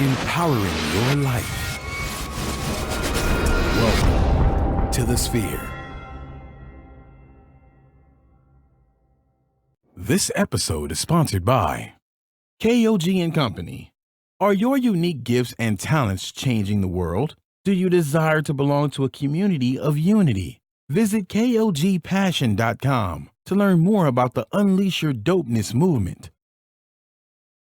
empowering your life. Welcome to the Sphere. This episode is sponsored by KOG and Company. Are your unique gifts and talents changing the world? Do you desire to belong to a community of unity? Visit KOGpassion.com to learn more about the Unleash Your Dopeness movement.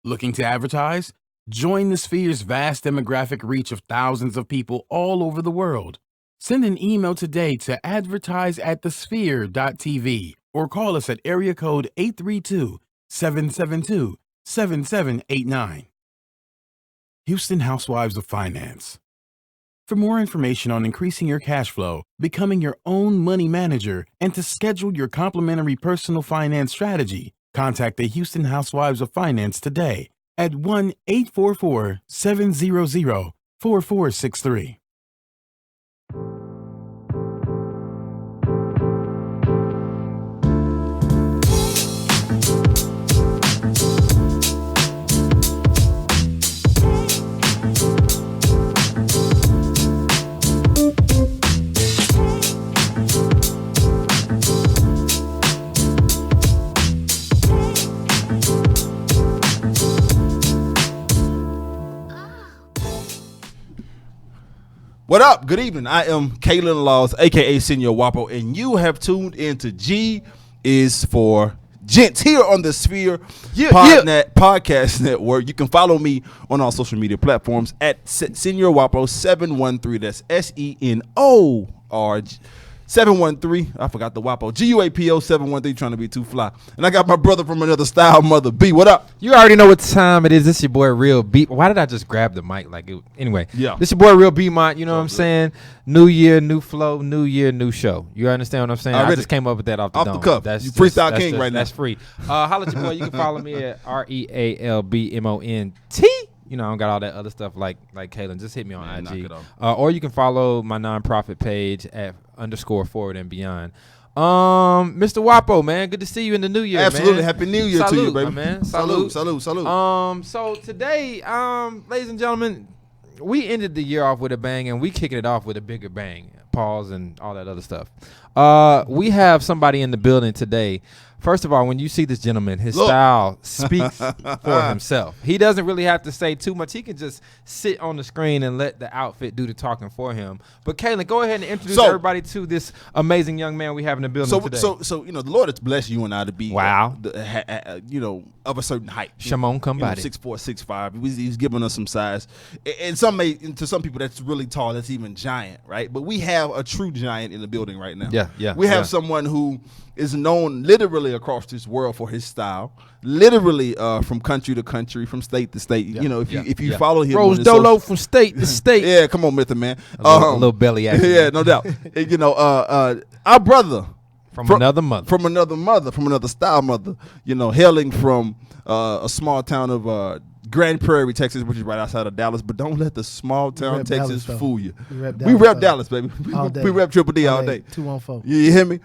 Looking to advertise? Join the Sphere's vast demographic reach of thousands of people all over the world. Send an email today to advertise@thesphere.tv or call us at area code 832-772-7789. Houston Housewives of Finance. For more information on increasing your cash flow, becoming your own money manager, and to schedule your complimentary personal finance strategy, contact the Houston Housewives of Finance today at 1-844-700-4463. What up? Good evening. I am Kalen Laws, aka Senior Wapo, and you have tuned into G is for Gents here on the Sphere Podcast Network. You can follow me on all social media platforms at Senior Wapo 713. That's SENOR 713. I forgot the Wapo. GUAPO 713. Trying to be too fly. And I got my brother from another style, Mother B. What up? You already know what time it is. This your boy Real B. Why did I just grab the mic like it? Anyway, yeah. This your boy Real B-Mont. You know what I'm saying? New year, new flow. New year, new show. You understand what I'm saying? I just came up with that off the dome. Cuff. That's you freestyle king right now. That's free. Holla at your boy. You can follow me at REALBMONT. You know, I don't got all that other stuff like Kalen. Just hit me on IG. Or you can follow my nonprofit page at _forward and beyond. Mr. Wapo, man, good to see you in the new year. Absolutely. Man. Happy New Year to you, baby. Man. Salute. So today, ladies and gentlemen, we ended the year off with a bang, and we kicking it off with a bigger bang. Pause and all that other stuff. We have somebody in the building today. First of all, when you see this gentleman, his style speaks for himself. He doesn't really have to say too much. He can just sit on the screen and let the outfit do the talking for him. But Kalen, go ahead and introduce everybody to this amazing young man we have in the building today. So you know, the Lord has blessed you and I to be you know, of a certain height. Shimon, come by. 6'4", 6'5". He's giving us some size, and to some people that's really tall. That's even giant, right? But we have a true giant in the building right now. Yeah. We have someone who is known literally across this world for his style, literally from country to country, from state to state. You know, if you follow him, Rose Dolo from state to state. Yeah, come on, Mr. Man. A little belly action. Yeah, no doubt. You know, our brother from another style mother. You know, hailing from a small town of Grand Prairie, Texas, which is right outside of Dallas. But don't let the small town Texas fool you. We rep Dallas, baby. We rep Triple D all day. 214. You hear me?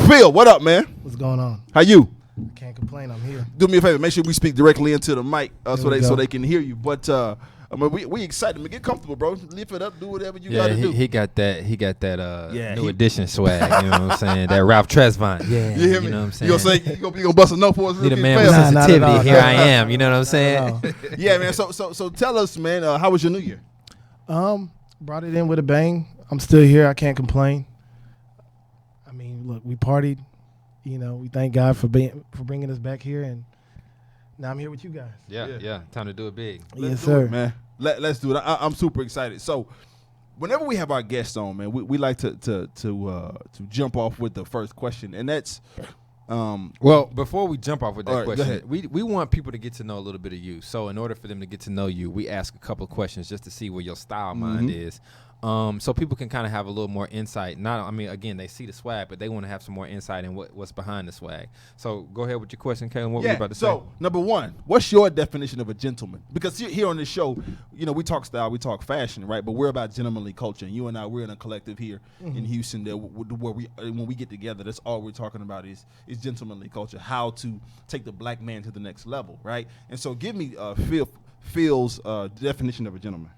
Phil, what up, man? What's going on? How you? Can't complain. I'm here. Do me a favor. Make sure we speak directly into the mic so they can hear you. But I mean, we excited. Get comfortable, bro. Lift it up. Do whatever you got to do. He got that new edition swag. You know what I'm saying? That Ralph Tresvant. Yeah. You hear me? You know what I'm saying? You gonna bust a no for us? Need a man with sensitivity. Here I am. You know what I'm saying? Yeah, man. So tell us, man. How was your New Year? Brought it in with a bang. I'm still here. I can't complain. I mean, look, we partied. You know, we thank God for bringing us back here, and now I'm here with you guys. Yeah. Time to do it big. Yes, sir, man. Let's do it. I'm super excited. So, whenever we have our guests on, man, we like to jump off with the first question, and that's well, before we jump off with that right, question, we want people to get to know a little bit of you. So, in order for them to get to know you, we ask a couple of questions just to see where your style mind is. So people can kind of have a little more insight. Again, they see the swag, but they want to have some more insight in what's behind the swag. So go ahead with your question, Kalen. What were you about to say? So, number one, what's your definition of a gentleman? Because here on this show, you know, we talk style, we talk fashion, right? But we're about gentlemanly culture. And you and I, we're in a collective here in Houston that where when we get together, that's all we're talking about is gentlemanly culture, how to take the black man to the next level, right? And so give me, Phil's definition of a gentleman?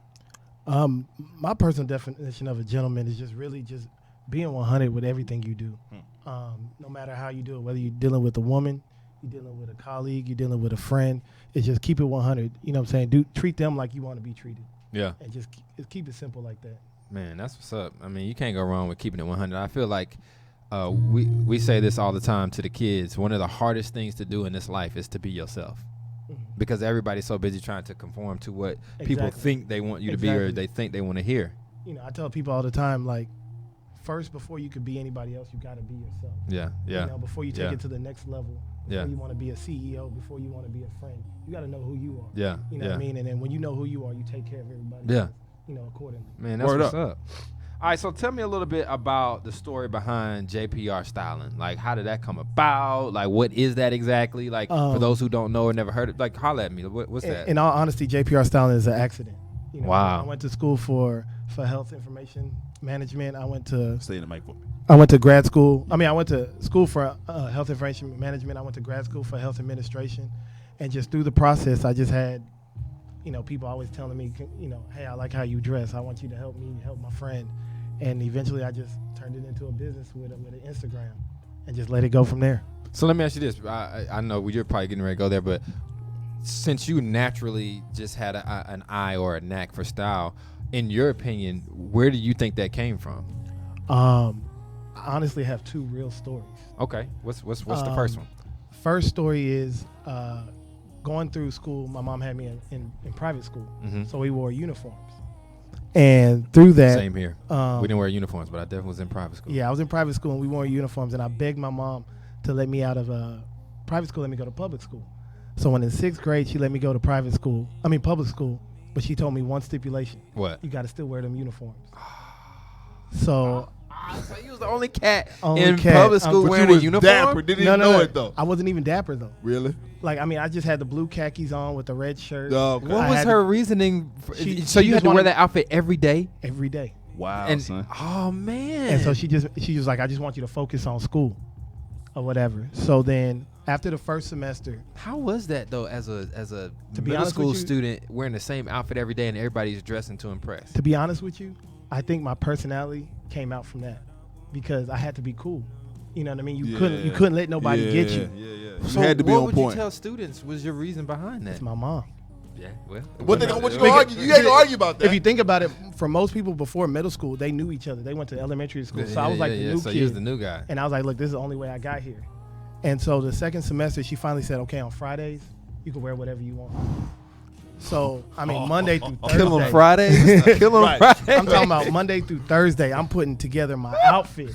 My personal definition of a gentleman is just really just being 100 with everything you do. No matter how you do it, whether you're dealing with a woman, you're dealing with a colleague, you're dealing with a friend, it's just keep it 100. You know what I'm saying? Treat them like you want to be treated. Yeah. And just keep it simple like that. Man, that's what's up. I mean, you can't go wrong with keeping it 100. I feel like we say this all the time to the kids. One of the hardest things to do in this life is to be yourself. Because everybody's so busy trying to conform to what people think they want you to be or they think they want to hear. You know, I tell people all the time, like, first, before you could be anybody else, you got to be yourself. Yeah. You know, before you take it to the next level, before you want to be a CEO, before you want to be a friend, you got to know who you are. Yeah. You know what I mean? And then when you know who you are, you take care of everybody. Yeah. Else, you know, accordingly. Man, that's what's up. All right, so tell me a little bit about the story behind JPR styling. Like, how did that come about? Like, what is that exactly? Like, for those who don't know or never heard it, like, holla at me. What's that? In all honesty, JPR styling is an accident. You know, wow. I went to school for health information management. I went to stay in the mic for me. I went to grad school. I went to school for health information management. I went to grad school for health administration, and just through the process, I just had, you know, people always telling me, you know, hey, I like how you dress. I want you to help me help my friend. And eventually I just turned it into a business with an Instagram and just let it go from there. So let me ask you this. I know you're probably getting ready to go there, but since you naturally just had an eye or a knack for style, in your opinion, where do you think that came from? I honestly have two real stories. Okay. What's the first one? First story is going through school. My mom had me in private school, so we wore uniforms. And through that, same here. We didn't wear uniforms, but I definitely was in private school. Yeah, I was in private school and we wore uniforms, and I begged my mom to let me out of private school, let me go to public school. So when in 6th grade, she let me go to public school, but she told me one stipulation. What? You got to still wear them uniforms. So you was the only cat Only in cat. public school wearing a uniform? Dapper. Didn't even know it though. I wasn't even dapper though. Really? Like, I just had the blue khakis on with the red shirt. Okay. What was her reasoning? So you had to wear that outfit every day? Every day. Wow, and, son. Oh, man. And so she was like, I just want you to focus on school or whatever. So then after the first semester. How was that, though, as a middle honest school with you, student wearing the same outfit every day and everybody's dressing to impress? To be honest with you, I think my personality came out from that because I had to be cool. You know what I mean? You couldn't let nobody get you. Yeah. So you had to be on point. What would you tell students was your reason behind that? It's my mom. Yeah, well. What you gonna argue? You ain't gonna argue about that. If you think about it, for most people before middle school, they knew each other. They went to elementary school. So I was like the new so kid. you was the new guy. And I was like, look, this is the only way I got here. And so the second semester, she finally said, okay, on Fridays, you can wear whatever you want. So, Monday through Thursday. Kill 'em Fridays. Kill 'em Fridays. I'm talking about Monday through Thursday. I'm putting together my outfit.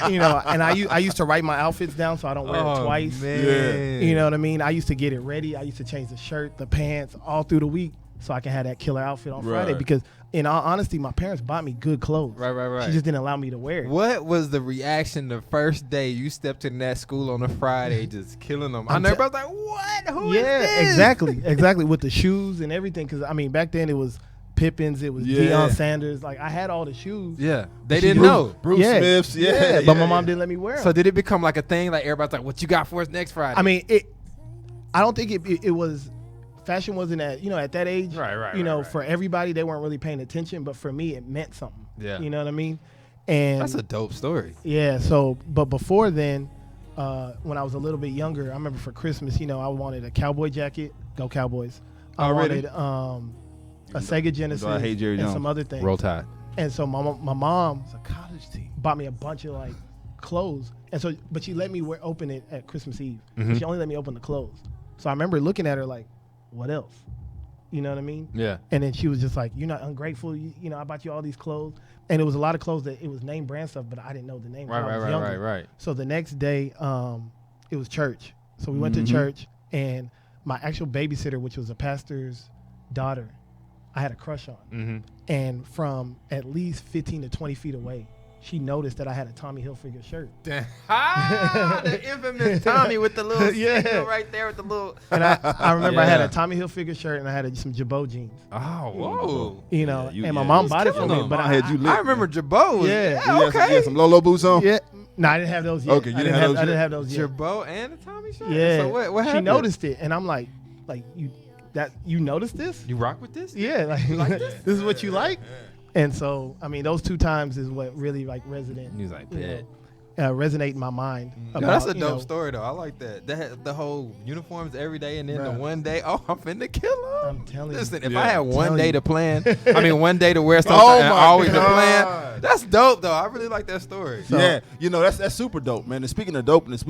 You know, and I used to write my outfits down so I don't wear it twice. Man. You know what I mean? I used to get it ready. I used to change the shirt, the pants, all through the week so I can have that killer outfit on Friday. Because in all honesty, my parents bought me good clothes. Right. She just didn't allow me to wear it. What was the reaction the first day you stepped in that school on a Friday just killing them? I know everybody's like, what? Who is this? Exactly. With the shoes and everything. Because, back then it was Pippins, it was Deion Sanders. Like, I had all the shoes. Yeah. They didn't know. Bruce Smiths. Yeah. But my mom didn't let me wear them. So did it become like a thing? Like, everybody's like, what you got for us next Friday? I don't think it was. Fashion wasn't at that age. Right. For everybody, they weren't really paying attention. But for me, it meant something. Yeah. You know what I mean? And that's a dope story. Yeah. So, but before then, when I was a little bit younger, I remember for Christmas, I wanted a cowboy jacket. Go Cowboys! I wanted a Sega Genesis and some other things. Roll Tide. And so my mom It's a college team. bought me a bunch of like clothes, and so but she let me open it at Christmas Eve. She only let me open the clothes. So I remember looking at her like, what else? You know what I mean? Yeah. And then she was just like, you're not ungrateful. I bought you all these clothes. And it was a lot of clothes that it was name brand stuff, but I didn't know the name. Right. So the next day, it was church. So we went to church, and my actual babysitter, which was a pastor's daughter, I had a crush on. And from at least 15 to 20 feet away, she noticed that I had a Tommy Hilfiger shirt. The infamous Tommy with the little signal right there with the little. And I remember I had a Tommy Hilfiger shirt and I had some Jabot jeans. Oh, whoa. And my mom bought it for me. But I had you lit. I remember Jabot. Yeah. Okay. You had some Lolo boots on? Yeah. No, I didn't have those yet. Okay, you didn't have those yet? I didn't have those yet. Jabot and a Tommy shirt? Yeah. So what happened? She noticed it, and I'm like you that you noticed this? You rock with this? Yeah, like, like this? this is what you like. And so, I mean, those 2 times is what really like He was like, resonate in my mind. No, that's a dope story though. I like that. The whole uniforms every day, and then the one day, I'm finna kill him. I'm telling you. Listen, if I had one day to plan, one day to wear something and always to plan, that's dope though. I really like that story. So, yeah, that's super dope, man. And speaking of dopeness,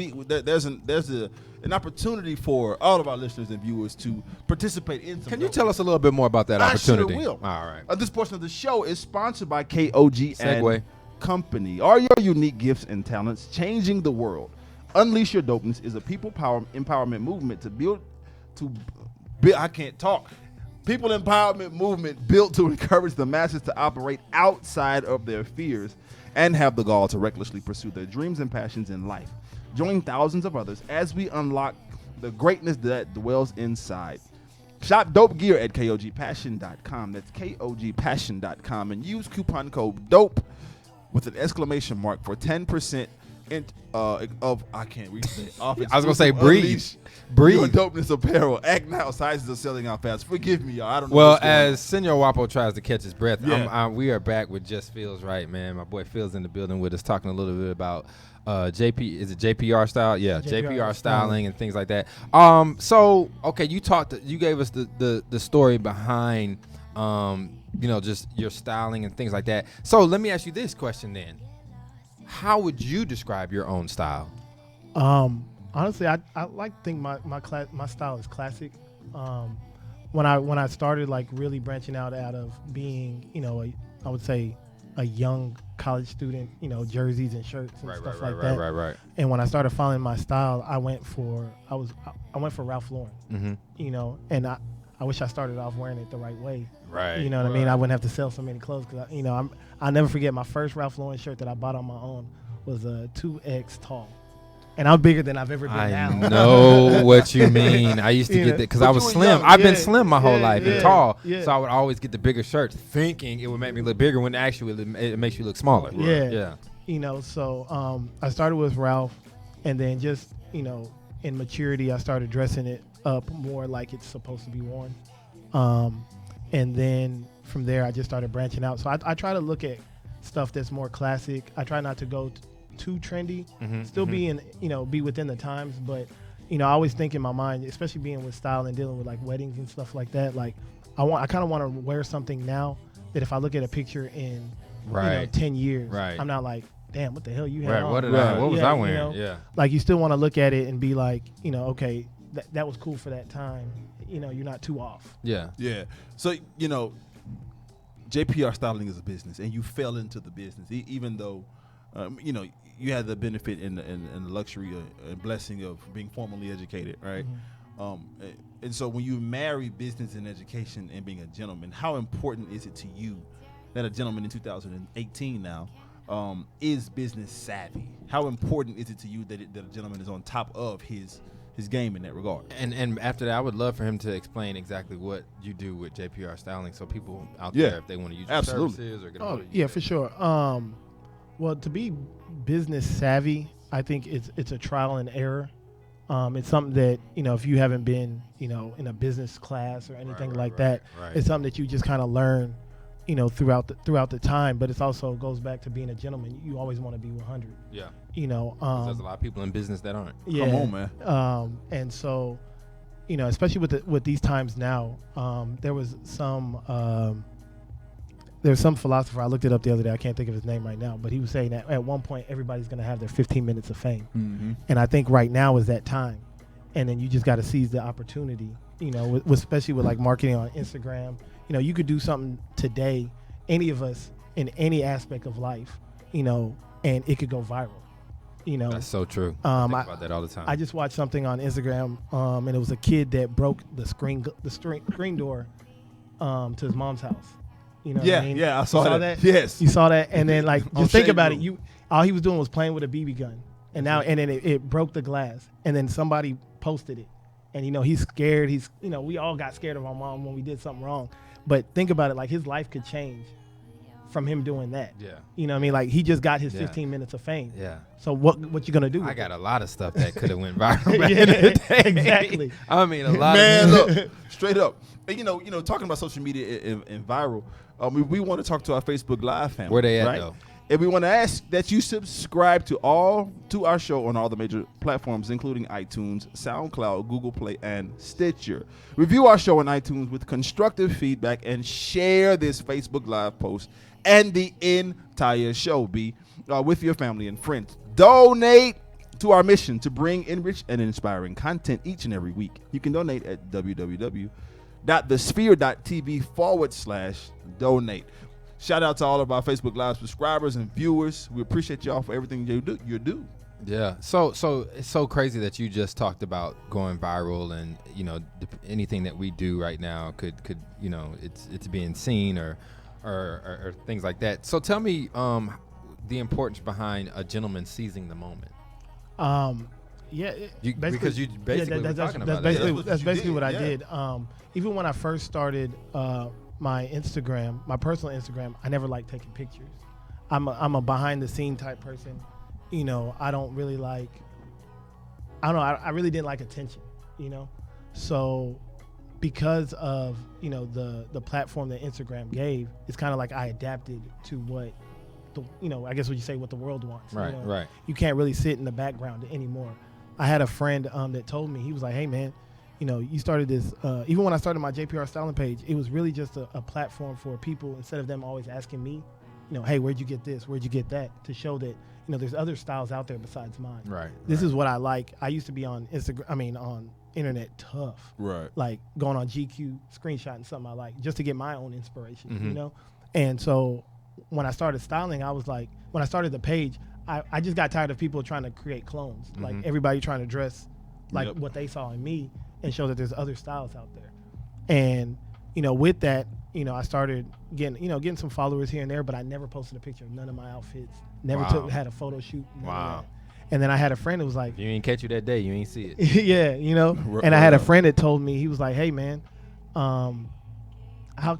there's an opportunity for all of our listeners and viewers to participate in some. Can you tell us a little bit more about that opportunity? I sure will. All right. This portion of the show is sponsored by KOG Segway. and Company. Are your unique gifts and talents changing the world? Unleash Your Dopeness is a people empowerment movement to build. I can't talk. People empowerment movement built to encourage the masses to operate outside of their fears and have the gall to recklessly pursue their dreams and passions in life. Join thousands of others as we unlock the greatness that dwells inside. Shop dope gear at KOGpassion.com. That's KOGpassion.com and use coupon code DOPE with an exclamation mark for 10% of I can't read that. I was gonna say breathe. Your dopeness apparel. Act now. Sizes are selling out fast. Forgive me, y'all. I don't know. Well, as Senor Wapo tries to catch his breath, Yeah. we are back with Just Feels Right, man. My boy Phil's in the building with us, talking a little bit about is it JPR style? Yeah, JPR styling and things like that. So okay, you gave us the story behind just your styling and things like that. So let me ask you this question then. How would you describe your own style? Honestly, I like to think my style is classic. When I started like really branching out of being, I would say a young college student, jerseys and shirts and stuff like that. Right. And when I started following my style, I went for Ralph Lauren. Mm-hmm. And I wish I started off wearing it the right way. Right. You know what I mean? I wouldn't have to sell so many clothes because I'll never forget my first Ralph Lauren shirt that I bought on my own was a 2X tall. And I'm bigger than I've ever been now. I know what you mean. I used to get that because I was slim. I've been slim my whole life and tall. Yeah. So I would always get the bigger shirts thinking it would make me look bigger when actually it makes you look smaller. Yeah. So I started with Ralph, and then just, in maturity, I started dressing it up more like it's supposed to be worn. And then from there, I just started branching out. So I try to look at stuff that's more classic. I try not to go too trendy, still be within the times. But, I always think in my mind, especially being with style and dealing with like weddings and stuff like that, like I kind of want to wear something now that if I look at a picture in 10 years, I'm not like, damn, what the hell you had on? What was I wearing? Like you still want to look at it and be like, okay, that was cool for that time. You're not too off. Yeah. So, JPR styling is a business, and you fell into the business, even though, you had the benefit and the luxury and blessing of being formally educated, right? Mm-hmm. And so when you marry business and education and being a gentleman, how important is it to you that a gentleman in 2018 now is business savvy? How important is it to you that a gentleman is on top of his game in that regard? And after that, I would love for him to explain exactly what you do with JPR styling, so people out there, if they want to use your services or get a hold of you. For sure. Well, to be business savvy, I think it's a trial and error. It's something that, if you haven't been, in a business class or anything like that, it's something that you just kind of learn, throughout the time. But it also goes back to being a gentleman. You always want to be 100. Yeah. There's a lot of people in business that aren't. Yeah. Come on, man. And so, especially with these times now, there was some philosopher, I looked it up the other day, I can't think of his name right now, but he was saying that at one point everybody's going to have their 15 minutes of fame. Mm-hmm. And I think right now is that time. And then you just got to seize the opportunity, especially with like marketing on Instagram. You could do something today, any of us in any aspect of life, and it could go viral. That's so true. I think about that all the time. I just watched something on Instagram, and it was a kid that broke the screen door to his mom's house. What I mean? Yeah, I saw that. Yes, you saw that, and then like just think about it. All he was doing was playing with a BB gun, and then it broke the glass, and then somebody posted it, and he's scared. We all got scared of our mom when we did something wrong, but think about it, like his life could change from him doing that. Yeah. You know what I mean? Like, he just got his Yeah. 15 minutes of fame. Yeah. So what you gonna do? I with got it? a lot of stuff that could have went viral back Yeah, in the day. exactly. I mean, a lot Man, of look, straight up. And, talking about social media and viral, we want to talk to our Facebook Live family. Where they at, right? though? And we want to ask that you subscribe to our show on all the major platforms, including iTunes, SoundCloud, Google Play, and Stitcher. Review our show on iTunes with constructive feedback and share this Facebook Live post and the entire show, with your family and friends. Donate to our mission to bring enriched and inspiring content each and every week. You can donate at www.thesphere.tv/donate. Shout out to all of our Facebook Live subscribers and viewers. We appreciate y'all for everything you do. Yeah. So it's so crazy that you just talked about going viral, and anything that we do right now could it's being seen or things like that. So tell me the importance behind a gentleman seizing the moment. Because you basically were talking about that. That's basically what I yeah. did. Even when I first started my Instagram, my personal Instagram, I never liked taking pictures. I'm a behind the scene type person. I don't really like. I really didn't like attention. So because of the platform that Instagram gave, it's kind of like I adapted to what I guess what you say what the world wants. Right, right. You can't really sit in the background anymore. I had a friend that told me, he was like, hey man, you started this, even when I started my JPR styling page, it was really just a platform for people, instead of them always asking me, hey, where'd you get this? Where'd you get that? To show that, there's other styles out there besides mine. Right. This is what I like. I used to be on on internet tough. Right. Like going on GQ, screenshotting something I like just to get my own inspiration, Mm-hmm. And so when I started styling, I was like, when I started the page, I just got tired of people trying to create clones, like everybody trying to dress like what they saw in me and show that there's other styles out there. And, with that, I started getting some followers here and there, but I never posted a picture of none of my outfits, never had a photo shoot. None of that. And then I had a friend who was like, if you ain't catch you that day, you ain't see it. yeah, and I had a friend that told me, he was like, hey man, how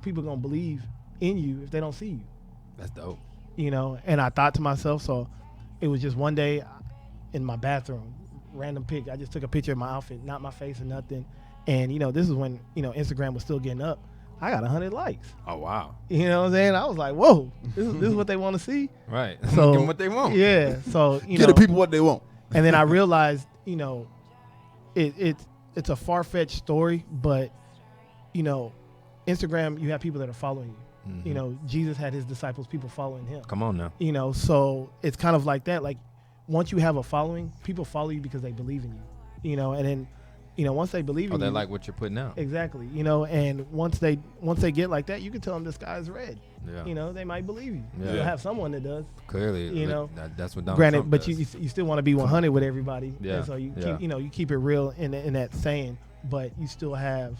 people gonna believe in you if they don't see you? That's dope. And I thought to myself, so it was just one day in my bathroom, random pic. I just took a picture of my outfit, not my face or nothing. And, this is when, Instagram was still getting up. I got 100 likes. Oh, wow. You know what I'm saying? I was like, whoa, this is what they want to see. Right. So, Give them what they want. Yeah. So, Give the people what they want. And then I realized, it's a far-fetched story, but, Instagram, you have people that are following you. Mm-hmm. Jesus had his disciples, people following him. Come on now. So it's kind of like that. Like, once you have a following, people follow you because they believe in you. And then, once they believe in they you, like what you're putting out. Exactly. And once they get like that, you can tell them the sky is red. Yeah. They might believe you. Yeah. You'll have someone that does. Clearly, that's what Donald Granted, Trump but does. you still want to be 100 with everybody. Yeah. And so you Yeah. keep you keep it real in that saying, but you still have,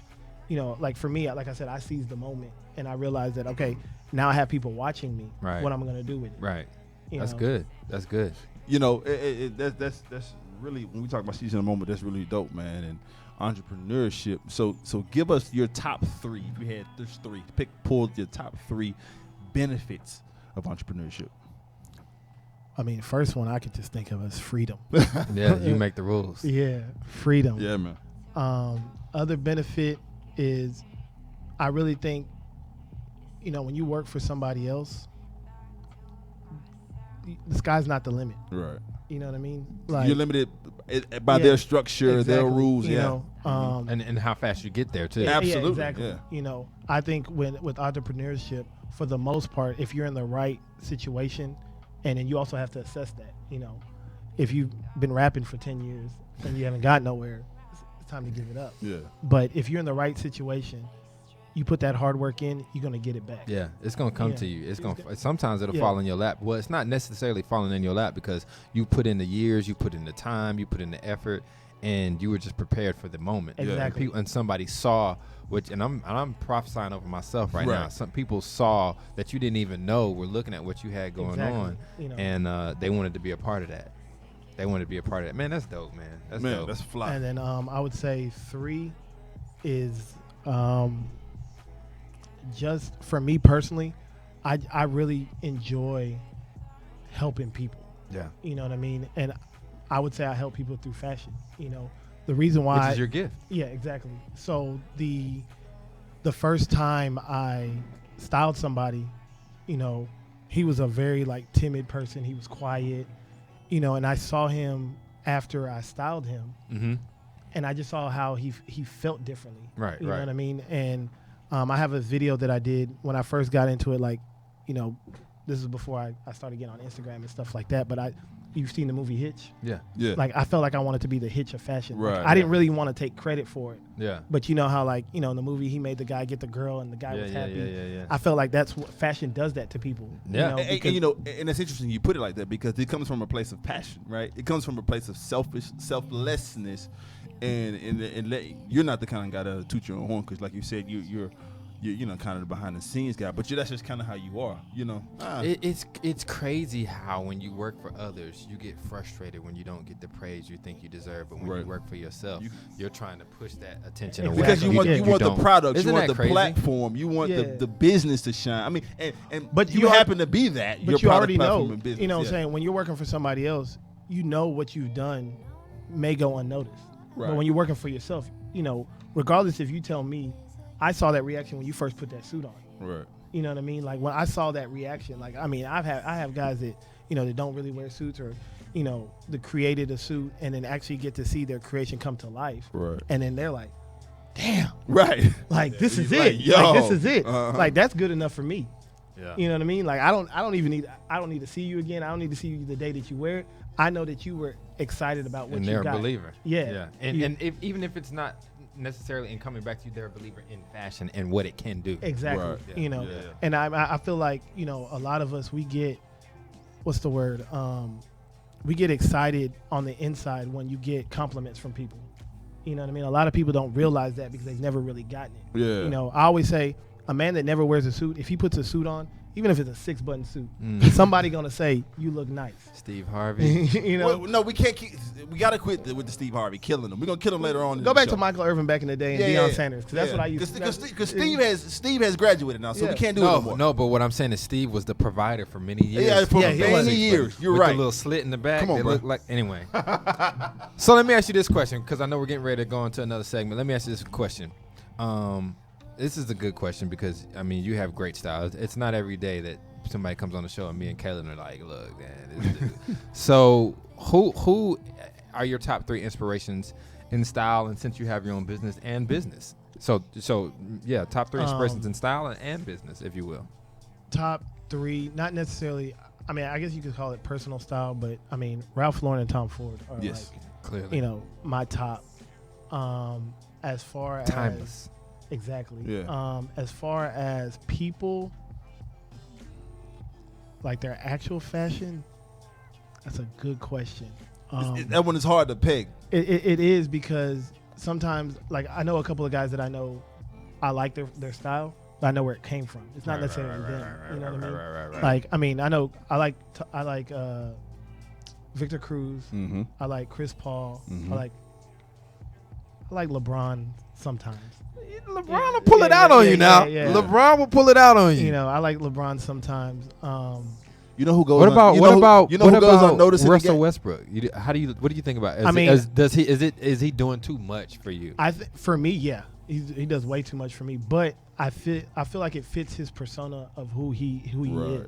like for me, like I said, I seized the moment and I realized that okay, now I have people watching me. Right. What I'm gonna do with it. Right. You That's know? good. That's good. That's really, when we talk about seizing the moment, that's really dope, man. And entrepreneurship. So give us your top three. If you had there's three, pull your top three benefits of entrepreneurship. I mean, first one I could just think of is freedom. Yeah, you make the rules. Yeah, freedom. Yeah, man. Other benefit is, I really think, when you work for somebody else, the sky's not the limit. Right. You know what I mean? Like, you're limited by their structure, their exactly. rules. You Yeah. know, And how fast you get there too. Yeah. Absolutely, Yeah, exactly. yeah. I think with entrepreneurship, for the most part, if you're in the right situation, and then you also have to assess that. If you've been rapping for 10 years and you haven't got nowhere, it's time to give it up. Yeah. But if you're in the right situation, you put that hard work in, you're gonna get it back. Yeah, it's gonna come Yeah. to you. It's gonna. Sometimes it'll Yeah. fall in your lap. Well, it's not necessarily falling in your lap because you put in the years, you put in the time, you put in the effort, and you were just prepared for the moment. Exactly. And somebody saw, and I'm prophesying over myself right now. Right. Some people saw that you didn't even know were looking at what you had going on, and they wanted to be a part of that. They wanted to be a part of that. Man, that's dope, man. That's dope. That's fly. And then I would say 3 is just for me personally, I really enjoy helping people. Yeah. You know what I mean? And I would say I help people through fashion. You know, the reason why Which is your gift. Yeah, exactly. So the first time I styled somebody, you know, he was a very like timid person. He was quiet, you know, and I saw him after I styled him, Mm-hmm. and I just saw how he felt differently. Right, You know right. what I mean? And I have a video that I did when I first got into it. Like, you know, this is before I started getting on Instagram and stuff like that. But you've seen the movie Hitch? Yeah. Yeah. Like, I felt like I wanted to be the Hitch of fashion. Like, Right, I didn't really want to take credit for it. Yeah. But you know how, like, you know, in the movie, he made the guy get the girl and the guy was happy. Yeah. I felt like that's what fashion does that to people. Yeah. You know, And you know, and it's interesting you put it like that because it comes from a place of passion, right? It comes from a place of selflessness, and you're not the kind of guy that'll toot your own horn because, like you said, you're you know, kind of the behind the scenes guy, but that's just kind of how you are, you know. It's crazy how when you work for others, you get frustrated when you don't get the praise you think you deserve, but when Right. you work for yourself, you're trying to push that attention Exactly. away. Because you want the don't. product, Isn't you want that the crazy? platform, you want Yeah. the business to shine. I mean, and But you you happen to be that. But your you product, already platform, know, and business. you know what yeah. I'm saying? When you're working for somebody else, you know what you've done may go unnoticed. Right. But when you're working for yourself, you know, regardless if you tell me, I saw that reaction when you first put that suit on. Right. You know what I mean? Like when I saw that reaction, like, I mean, I have guys that, you know, that don't really wear suits or, you know, that created a suit and then actually get to see their creation come to life. Right. And then they're like, damn, Right. like this is Like, it. yo. Like this is it. Uh-huh. Like that's good enough for me. Yeah. You know what I mean? Like I don't need to see you again. I don't need to see you the day that you wear it. I know that you were excited about what And you they're got. a believer. Yeah. And You- and even if it's not necessarily in coming back to you, they're a believer in fashion and what it can do. Exactly. Right. Yeah. You know, Yeah. and I feel like, you know, a lot of us, we get, what's the word? We get excited on the inside when you get compliments from people. You know what I mean? A lot of people don't realize that because they've never really gotten it. Yeah. You know, I always say a man that never wears a suit, if he puts a suit on, even if it's a 6-button suit, somebody gonna say you look nice. Steve Harvey. You know, Well, no, we can't keep. We gotta quit with the Steve Harvey killing him. We're gonna kill him later on. in go the back show. to Michael Irvin back in the day and Deion Sanders, because that's what I used to. Because Steve has graduated now, so Yeah. we can't do it no No, more. no, but what I'm saying is Steve was the provider for many years. Yeah, for Yeah, he was. many years. You're with right. the little slit in the back. Come on, they bro. look like anyway. So let me ask you this question, because I know we're getting ready to go into another segment. Let me ask you this question. This is a good question because I mean you have great style. It's not every day that somebody comes on the show and me and Kaylin are like, look, man. This dude. So who are your top 3 inspirations in style, and since you have your own business and business? So yeah, top 3 inspirations in style and business, if you will. Top 3, not necessarily. I mean, I guess you could call it personal style, but I mean, Ralph Lauren and Tom Ford are Yes. like, Clearly, you know, my top. As far as timeless. exactly. Yeah. As far as people, like their actual fashion, that's a good question. That one is hard to peg. It is because sometimes, like, I know a couple of guys that I know, I like their style, but I know where it came from. It's not necessarily them. You know what I mean? Right. Like, I mean, I know I like Victor Cruz. Mm-hmm. I like Chris Paul. Mhm. I like LeBron sometimes. LeBron will pull it out on you now. yeah. LeBron will pull it out on you. You know, I like LeBron sometimes. You know who goes? What about you what know about who, you know what who goes about unnoticed in the Russell game? Westbrook? What do you think about? I mean- is he doing too much for you? For me, yeah, he does way too much for me. But I feel like it fits his persona of who he is.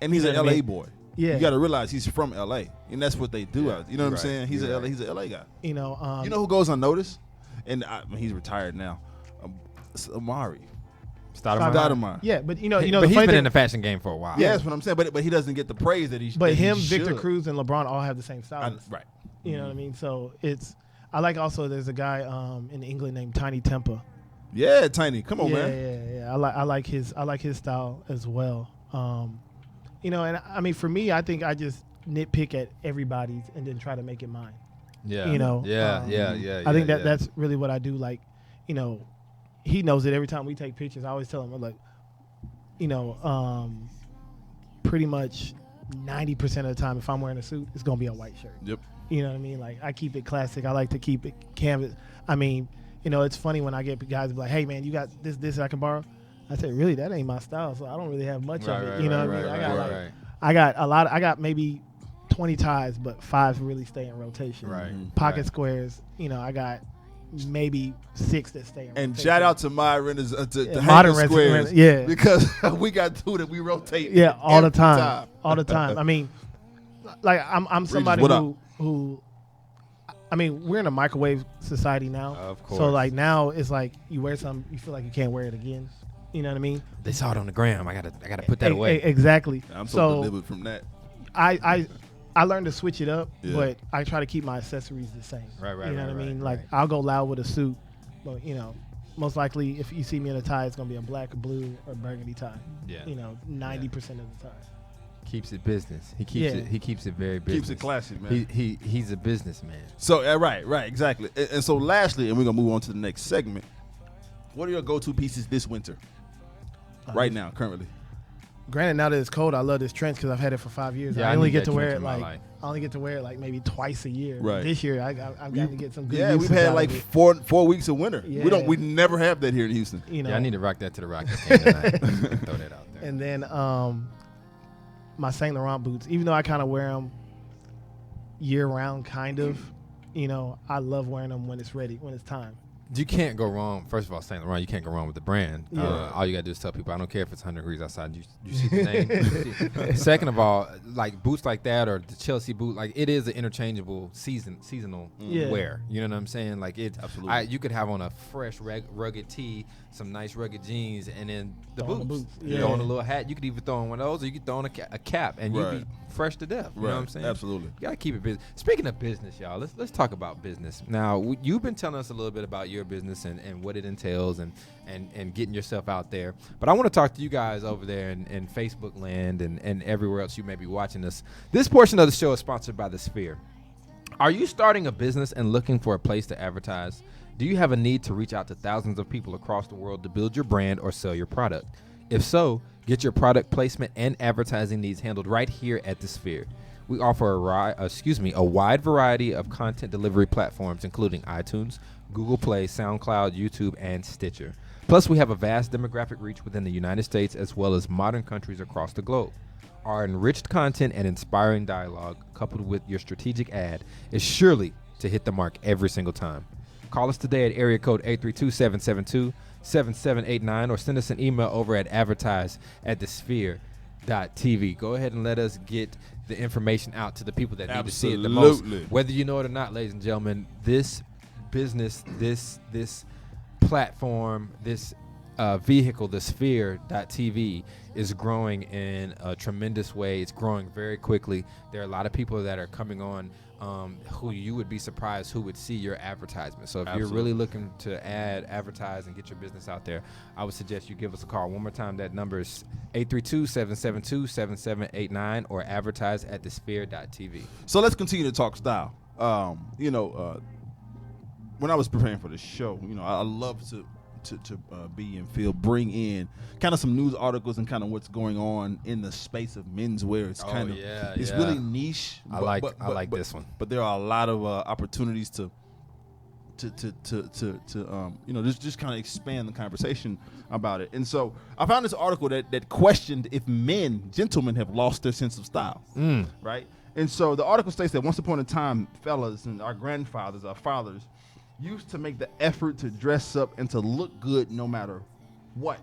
And he's You an know what I LA mean? boy. Yeah. You got to realize he's from LA, and that's what they do out. You know what I'm Right. saying? He's You're a right. he's an LA guy. You know, You know who goes unnoticed? And he's retired now. It's Amari. Stoudemire. Yeah, but you know, but the he's funny been thing, in the fashion game for a while. Yeah, that's what I'm saying. But he doesn't get the praise that he. but that he him, Victor should. Cruz, and LeBron all have the same style. Right. You know what I mean? So I like also. There's a guy in England named Tiny Tempa. Yeah, Tiny. Come on, yeah, man. yeah. I like his style as well. You know, and I mean, for me, I think I just nitpick at everybody's and then try to make it mine. Yeah. You know, Yeah. I think that's really what I do. Like, you know, he knows it every time we take pictures. I always tell him, I'm like, you know, pretty much 90% of the time, if I'm wearing a suit, it's gonna be a white shirt. Yep. You know what I mean? Like, I keep it classic. I like to keep it canvas. I mean, you know, it's funny when I get guys be like, "Hey, man, you got this I can borrow." I said, really, that ain't my style, so I don't really have much of it. Right, You know right, what I mean? right, I got right. I got a lot. I got maybe 20 ties, but 5 really stay in rotation. Right. Pocket Right. squares. You know, I got maybe 6 that stay in rotation. And shout out to my renters, to modern Hanger Squares, renters, yeah. because we got 2 that we rotate. Yeah, all the every time. All the time. I mean, like I'm somebody what up? who I mean, we're in a microwave society now. Of course. So like now it's like you wear something, you feel like you can't wear it again. You know what I mean? They saw it on the gram. I gotta put that away. Exactly. I'm so delivered from that. I learned to switch it up, Yeah. but I try to keep my accessories the same. Right, You know right, what I mean? right, Like right. I'll go loud with a suit, but you know, most likely if you see me in a tie, it's gonna be a black, blue, or burgundy tie. Yeah. You know, 90% of the time. Keeps it business. He keeps Yeah. it. He keeps it very business. Keeps it classy, man. He's a businessman. So right, exactly. And so lastly, and we're gonna move on to the next segment. What are your go-to pieces this winter? Right now, currently. Granted, now that it's cold, I love this trench because I've had it for 5 years. Yeah, I I only need get that to wear trench it in my like life. I only get to wear it like maybe twice a year. Right. This year, I've got to get some good. Yeah, we've usage had out like of it, 4 weeks of winter. Yeah. We never have that here in Houston. you know. Yeah, I need to rock that to the Rockets game tonight. Throw that out there. And then my Saint Laurent boots, even though I kind of wear them year round, kind of. You know, I love wearing them when it's ready, when it's time. You can't go wrong. First of all, Saint Laurent, you can't go wrong with the brand. Yeah. All you gotta do is tell people, I don't care if it's 100 degrees outside. You see the name. Second of all, like boots like that or the Chelsea boot, like it is an interchangeable seasonal Yeah. wear. You know what I'm saying? Like it. Absolutely. You could have on a fresh rugged tee, some nice rugged jeans, and then the Throw on the boots. boots. You Yeah. throw on a little hat. You could even throw on one of those, or you could throw on a cap, and you'd Right. be fresh to death. You know what I'm saying? Absolutely. You gotta keep it busy. Speaking of business, y'all, let's talk about business. Now, you've been telling us a little bit about your business and what it entails and getting yourself out there. But I want to talk to you guys over there in Facebook land and everywhere else you may be watching us. This portion of the show is sponsored by The Sphere. Are you starting a business and looking for a place to advertise? Do you have a need to reach out to thousands of people across the world to build your brand or sell your product? If so, get your product placement and advertising needs handled right here at The Sphere. We offer a wide variety of content delivery platforms, including iTunes, Google Play, SoundCloud, YouTube, and Stitcher. Plus, we have a vast demographic reach within the United States as well as modern countries across the globe. Our enriched content and inspiring dialogue, coupled with your strategic ad, is surely to hit the mark every single time. Call us today at area code 832-772-7789 or send us an email over at advertise@thesphere.tv. Go ahead and let us get the information out to the people that need to see it the most. Absolutely. Whether you know it or not, ladies and gentlemen, this business, this platform, this vehicle, the Sphere.tv, is growing in a tremendous way. It's growing very quickly. There are a lot of people that are coming on who you would be surprised who would see your advertisement. So if you're really looking to advertise and get your business out there, I would suggest you give us a call. One more time, that number is 832-772-7789 or advertise@thesphere.tv. So let's continue to talk style. When I was preparing for the show, I love to be and bring in kind of some news articles and kind of what's going on in the space of menswear. It's it's really niche. I like this one. But there are a lot of opportunities to just kind of expand the conversation about it. And so I found this article that questioned if gentlemen have lost their sense of style, right? And so the article states that once upon a time, fellas and our grandfathers, our fathers, used to make the effort to dress up and to look good no matter what,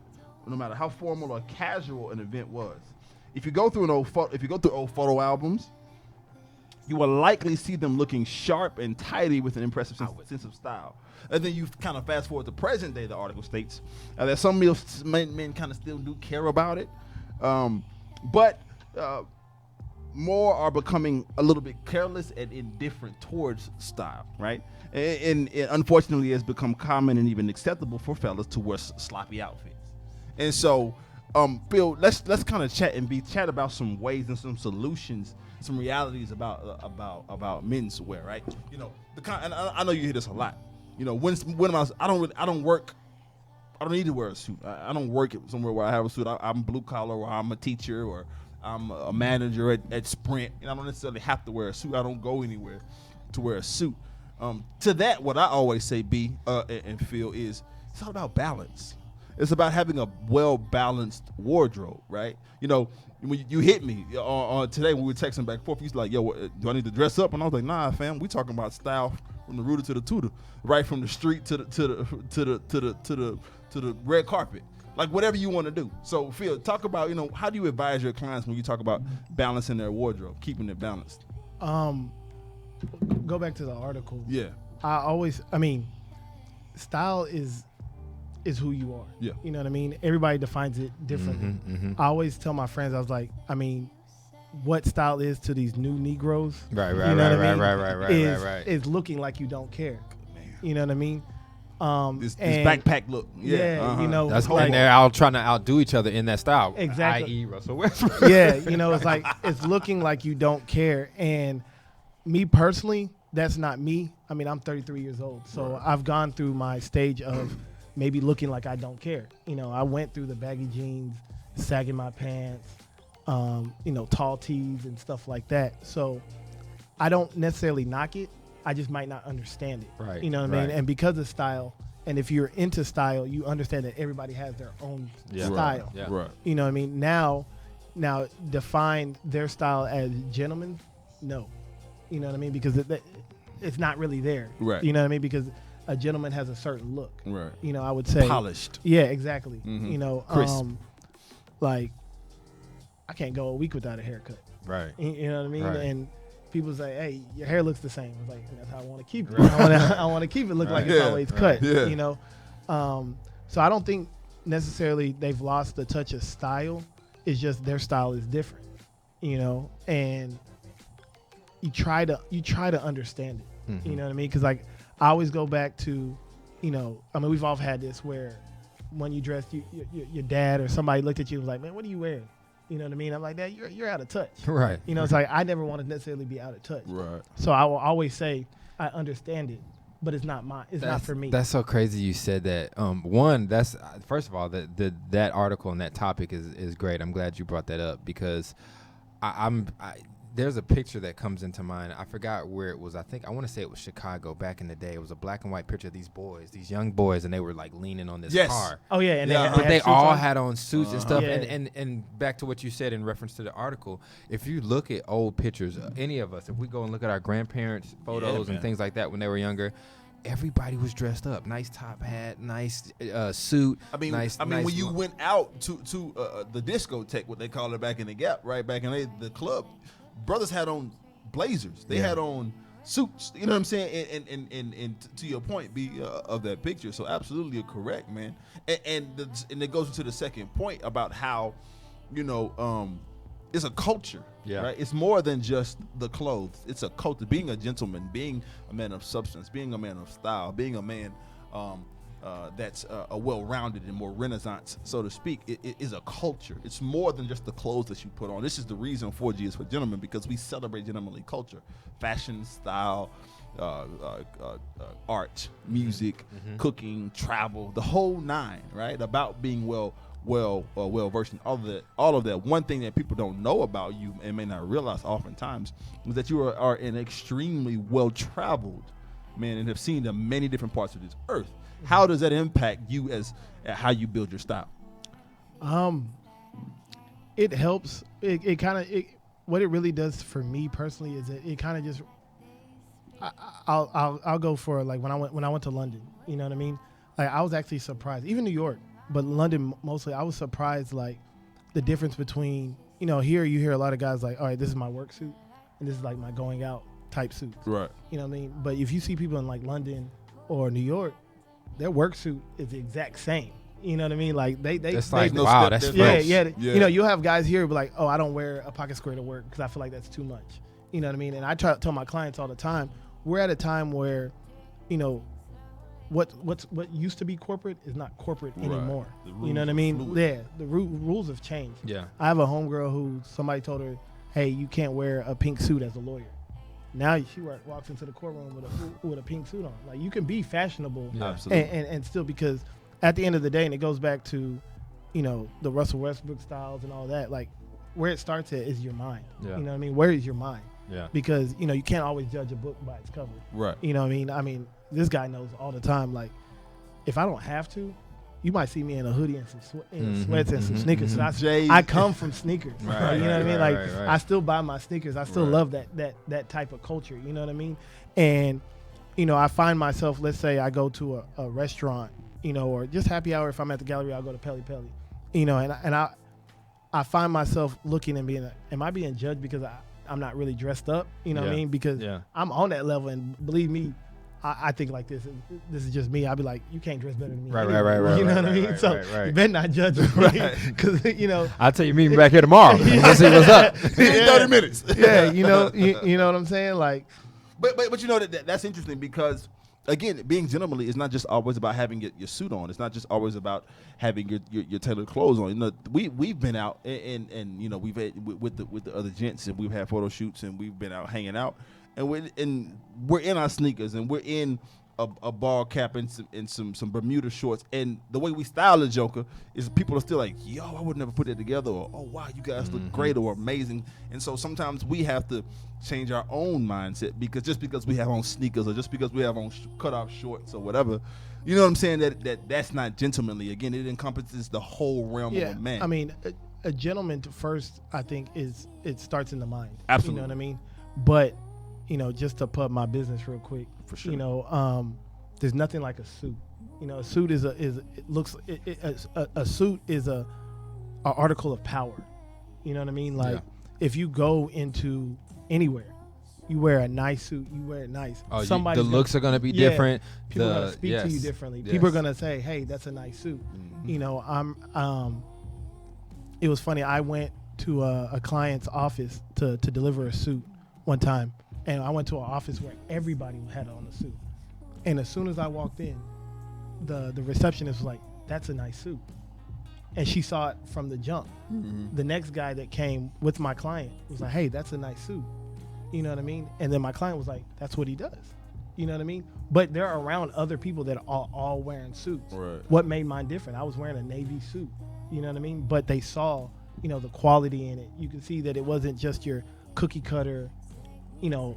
no matter how formal or casual an event was. If you go through old photo albums, you will likely see them looking sharp and tidy with an impressive sense of style. And then you kind of fast forward to present day, the article states that some men kind of still do care about it, but more are becoming a little bit careless and indifferent towards style, right? And unfortunately, it's become common and even acceptable for fellas to wear sloppy outfits. And so, Phil, let's kind of chat about some ways and some solutions, some realities about menswear, right? And I know you hear this a lot. I don't need to wear a suit. I don't work somewhere where I have a suit. I'm blue collar, or I'm a teacher, or I'm a manager at Sprint, and I don't necessarily have to wear a suit. I don't go anywhere to wear a suit. To that, what I always say, B and Phil, is it's all about balance. It's about having a well-balanced wardrobe, right? You know, when you hit me on today when we were texting back and forth, you was like, yo, do I need to dress up? And I was like, nah, fam, we talking about style from the rooter to the tutor, right from the street to the red carpet. Like whatever you want to do. So Phil, talk about, you know, how do you advise your clients when you talk about balancing their wardrobe, keeping it balanced? Go back to the article. Yeah. Style is who you are. Yeah. You know what I mean? Everybody defines it differently. I always tell my friends, I was like, what style is to these new Negroes. Right. Is looking like you don't care. You know what I mean? This backpack look. Yeah. You know, that's like they're out trying to outdo each other in that style. Exactly. I.e. Russell Westbrook. Yeah, you know, it's like it's looking like you don't care. And me personally, that's not me. I mean, I'm 33 years old, so I've gone through my stage of maybe looking like I don't care. You know, I went through the baggy jeans, sagging my pants, you know, tall tees and stuff like that. So I don't necessarily knock it. I just might not understand it. Right. You know what I mean? And because of style, and if you're into style, you understand that everybody has their own style. Yeah. Right. You know what I mean? Now define their style as gentlemen? No. You know what I mean? Because it's not really there. Right. You know what I mean? Because a gentleman has a certain look. Right. You know, I would say polished. Yeah, exactly. Mm-hmm. You know, crisp. Like I can't go a week without a haircut. Right. You know what I mean? Right. And people say, "Hey, your hair looks the same." It's like that's how I want to keep it. Right. I want to keep it look like it's always cut. Yeah. You know, so I don't think necessarily they've lost the touch of style. It's just their style is different. You know, and you try to understand it. Mm-hmm. You know what I mean? Because like I always go back to, you know, I mean we've all had this where when you dressed, your dad or somebody looked at you and was like, "Man, what are you wearing?" You know what I mean? I'm like, "Dad, you're out of touch." Right. You know, it's like I never want to necessarily be out of touch. Right. So I will always say I understand it, but it's not mine. It's not for me. That's so crazy you said that. One, that's first of all that article and that topic is great. I'm glad you brought that up because there's a picture that comes into mind. I forgot where it was. I want to say it was Chicago back in the day. It was a black and white picture of these boys, these young boys, and they were like leaning on this car. Oh yeah, and They all had on suits and stuff. Yeah. And back to what you said in reference to the article, if you look at old pictures, any of us, if we go and look at our grandparents' photos and things like that when they were younger, everybody was dressed up. Nice top hat, nice suit. When you went out to the discotheque, what they call it back in the Gap, right back in the club, brothers had on blazers. They had on suits. You know what I'm saying? And to your point, of that picture. So absolutely correct, man. And it goes into the second point about how, you know, it's a culture. Yeah. Right? It's more than just the clothes. It's a culture. Being a gentleman, being a man of substance, being a man of style, being a man that's a well-rounded and more renaissance, so to speak, it is a culture. It's more than just the clothes that you put on. This is the reason 4G is for gentlemen, because we celebrate gentlemanly culture, fashion, style, art, music, cooking, travel, the whole nine, right? About being well versed in all of that. One thing that people don't know about you and may not realize oftentimes is that you are an extremely well-traveled man and have seen the many different parts of this earth. How does that impact you as how you build your style? It helps. It kind of what it really does for me personally is it kind of just I'll go for like when I went to London. You know what I mean? Like I was actually surprised, even New York, but London mostly. I was surprised like the difference between, you know, here you hear a lot of guys like, all right, this is my work suit and this is like my going out type suit. Right. You know what I mean? But if you see people in like London or New York, their work suit is the exact same. You know what I mean? Like that's like wow, that's fresh. Yeah. You know, you'll have guys here be like, oh, I don't wear a pocket square to work because I feel like that's too much. You know what I mean? And I try to tell my clients all the time, we're at a time where, you know, what used to be corporate is not corporate anymore. You know what I mean? Fluid. Yeah, the rules have changed. Yeah. I have a homegirl who somebody told her, hey, you can't wear a pink suit as a lawyer. Now she walks into the courtroom with a pink suit on. Like you can be fashionable, and still, because at the end of the day, and it goes back to, you know, the Russell Westbrook styles and all that. Like where it starts at is your mind. Yeah. You know what I mean? Where is your mind? Yeah. Because you know you can't always judge a book by its cover. Right. You know what I mean? I mean this guy knows all the time. Like if I don't have to, you might see me in a hoodie and some sweats and some sneakers. So J's. I come from sneakers. Right, you know what I mean? Like right. I still buy my sneakers. I still love that type of culture. You know what I mean? And I find myself. Let's say I go to a restaurant, or just happy hour. If I'm at the gallery, I'll go to Peli Peli. And I find myself looking and being, am I being judged because I'm not really dressed up? You know what I mean? Because I'm on that level, and believe me, I think like this. This is just me. I'll be like, you can't dress better than me. Right. You know what I mean? So you better not judge me, because I'll tell you, meet me back here tomorrow. Let's see what's up. 30 minutes. Yeah, you know what I'm saying? Like, but that's interesting because, again, being gentlemanly is not just always about having your suit on. It's not just always about having your tailored clothes on. We've been out and we've had with the other gents, and we've had photo shoots, and we've been out hanging out, and we're in our sneakers, and we're in a ball cap and some Bermuda shorts, and the way we style the Joker is people are still like, yo, I would never put it together, or oh wow, you guys look great or amazing. And so sometimes we have to change our own mindset, because we have on sneakers, or just because we have on cut off shorts or whatever, you know what I'm saying, that's not gentlemanly. Again, it encompasses the whole realm of a man. I mean, a gentleman first, I think, it starts in the mind. Absolutely. You know what I mean? But just to put my business real quick, For sure. There's nothing like a suit. A suit a suit is a article of power. You know what I mean? Like, if you go into anywhere, you wear a nice suit, you wear it nice. Oh, the looks are going to be different. People are going to speak to you differently. Yes. People are going to say, hey, that's a nice suit. It was funny. I went to a client's office to deliver a suit one time. And I went to an office where everybody had on a suit. And as soon as I walked in, the receptionist was like, that's a nice suit. And she saw it from the jump. The next guy that came with my client was like, hey, that's a nice suit. You know what I mean? And then my client was like, that's what he does. You know what I mean? But they're around other people that are all wearing suits. Right. What made mine different? I was wearing a navy suit. You know what I mean? But they saw, the quality in it. You can see that it wasn't just your cookie cutter, even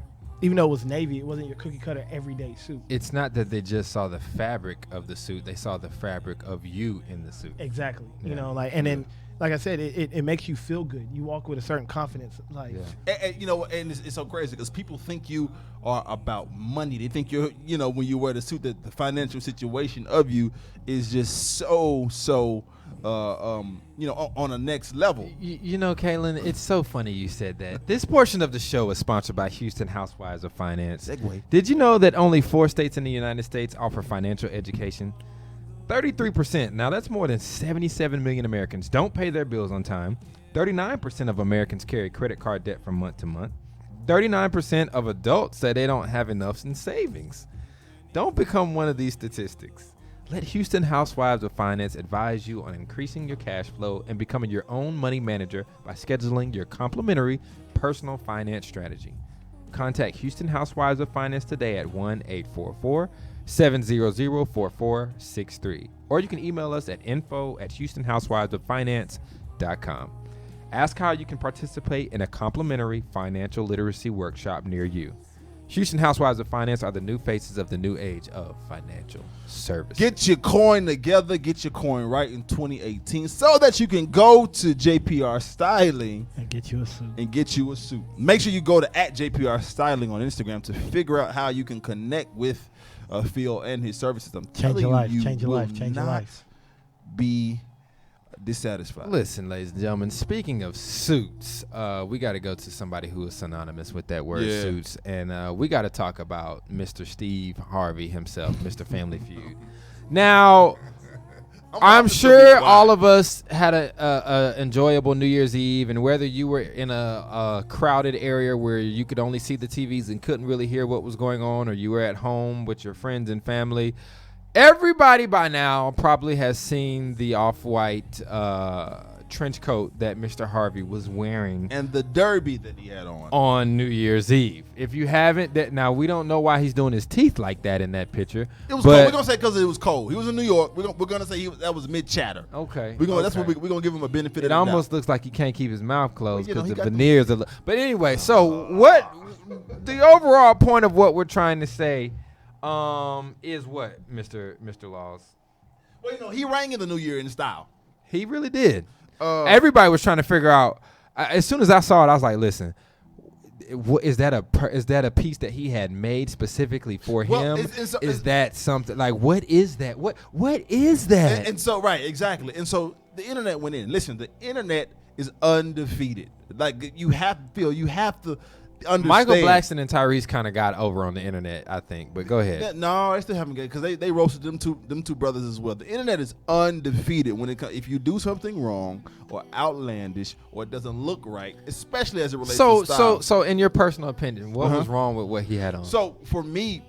though it was navy, it wasn't your cookie cutter everyday suit. It's not that they just saw the fabric of the suit; they saw the fabric of you in the suit. Exactly. Yeah. Then, like I said, it makes you feel good. You walk with a certain confidence. Like, and it's so crazy because people think you are about money. They think you're, when you wear the suit, that the financial situation of you is just so. On a next level. Kaylin, it's so funny you said that. This portion of the show is sponsored by Houston Housewives of Finance. Segway. Did you know that only 4 states in the United States offer financial education? 33%. Now, that's more than 77 million Americans don't pay their bills on time. 39% of Americans carry credit card debt from month to month. 39% of adults say they don't have enough in savings. Don't become one of these statistics. Let Houston Housewives of Finance advise you on increasing your cash flow and becoming your own money manager by scheduling your complimentary personal finance strategy. Contact Houston Housewives of Finance today at 1-844-700-4463. Or you can email us at info@houstonhousewivesoffinance.com. Ask how you can participate in a complimentary financial literacy workshop near you. Houston Housewives of Finance are the new faces of the new age of financial services. Get your coin together. Get your coin right in 2018 so that you can go to JPR Styling and get you a suit. Make sure you go to @JPR Styling on Instagram to figure out how you can connect with Phil and his services. I'm telling you, change your life. Be dissatisfied. Listen, ladies and gentlemen, speaking of suits, we got to go to somebody who is synonymous with that word, suits, and we got to talk about Mr. Steve Harvey himself, Mr. Family Feud. Now, I'm sure all of us had a enjoyable New Year's Eve, and whether you were in a crowded area where you could only see the TVs and couldn't really hear what was going on, or you were at home with your friends and family, everybody by now probably has seen the off-white trench coat that Mr. Harvey was wearing and the derby that he had on New Year's Eve. If you haven't, now we don't know why he's doing his teeth like that in that picture. It was cold. We're gonna say because it was cold. He was in New York. We're gonna say that was mid chatter. Okay. That's what we're gonna give him a benefit. It almost looks like he can't keep his mouth closed because the veneers are. But anyway, so what? The overall point of what we're trying to say is what, Mr. Laws? Well, he rang in the new year in style. He really did. Everybody was trying to figure out. As soon as I saw it, I was like, "Listen, is that a piece that he had made specifically for him? Is that something like what is that? What is that?" And so right, exactly. And so the internet went in. Listen, the internet is undefeated. Like you have to understand. Michael Blackson and Tyrese kind of got over on the internet, I think. But go ahead. No, I still haven't got because they roasted them two brothers as well. The internet is undefeated when it comes. If you do something wrong or outlandish or it doesn't look right, especially as it relates to style. So in your personal opinion, what was wrong with what he had on? So for me,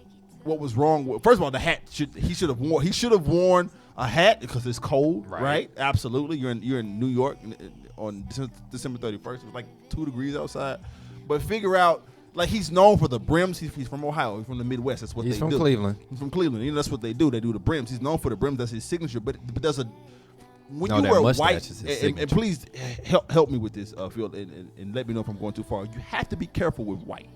what was wrong with first of all the hat he should have worn a hat because it's cold, right? Absolutely. You're in New York on December 31st. It was like 2 degrees outside. But figure out, like he's known for the brims. He's from Ohio. He's from the Midwest. That's what they do. He's from Cleveland. He's from Cleveland. You know, that's what they do. They do the brims. He's known for the brims. That's his signature. But there's when you wear white, and please help me with this, Phil, and let me know if I'm going too far. You have to be careful with white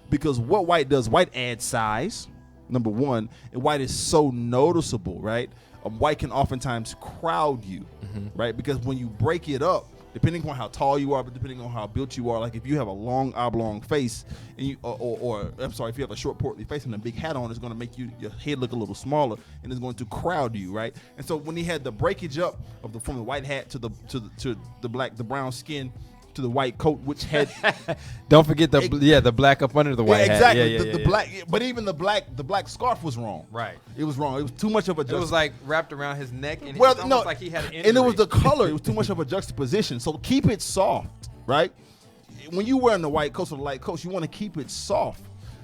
because what white does, white adds size, number one, and white is so noticeable, right? White can oftentimes crowd you, right? Because when you break it up, depending on how tall you are, but depending on how built you are, like if you have a long oblong face, and you, or I'm sorry, if you have a short portly face and a big hat on, it's going to make your head look a little smaller, and it's going to crowd you, right? And so when he had the breakage up of from the white hat to the brown skin to the white coat, which had don't forget the black up under the white hat. Exactly. The black, but even the black scarf was wrong. Right. It was wrong. It was too much of a. It was like wrapped around his neck, and it was almost like he had an injury. And it was the color. It was too much of a juxtaposition. So keep it soft, right? When you wearing the white coat or the light coat, you want to keep it soft